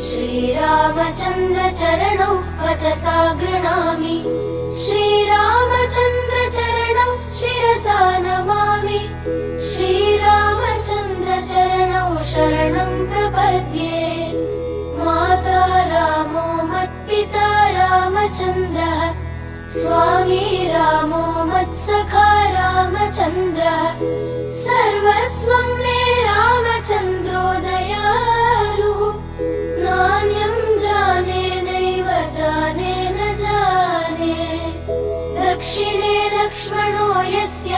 श्रीरामचन्द्र चरणौ वचसा गृह्णामि। श्रीरामचन्द्र चरणौ शिरसा नमामि। श्रीरामचन्द्र चरणौ शरणं प्रपद्ये। माता रामो मत्पिता रामचन्द्रः, स्वामी रामो मत्सखा रामचन्द्रः, सर्वस्वं मे रामचन्द्रो दयालुः। नान्यं जाने नैव जाने न जाने। दक्षिणे लक्ष्मणो यस्य,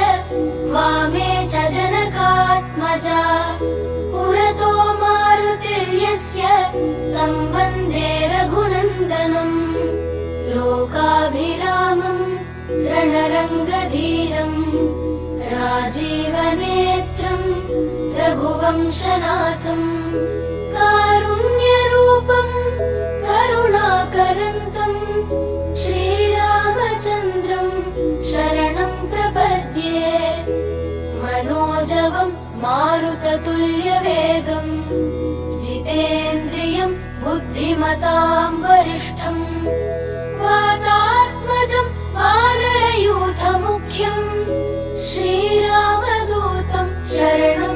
वामे च जनकात्मजा, पुरतो मारुतिर्यस्य, तं वन्दे रघुनन्दनम्। लोकाभिरामं रणरङ्गधीरं, राजीवनेत्रं रघुवंशनाथं, कारुण्यरूपं करुणाकरन्तं, श्रीरामचन्द्रं शरणं प्रपद्ये। मनोजवं मारुततुल्यवेगं, जितेन्द्रियं बुद्धिमतां वरिष्ठं, वातात्मजं वानरयूथमुख्यं, श्रीरामदूतं शरणं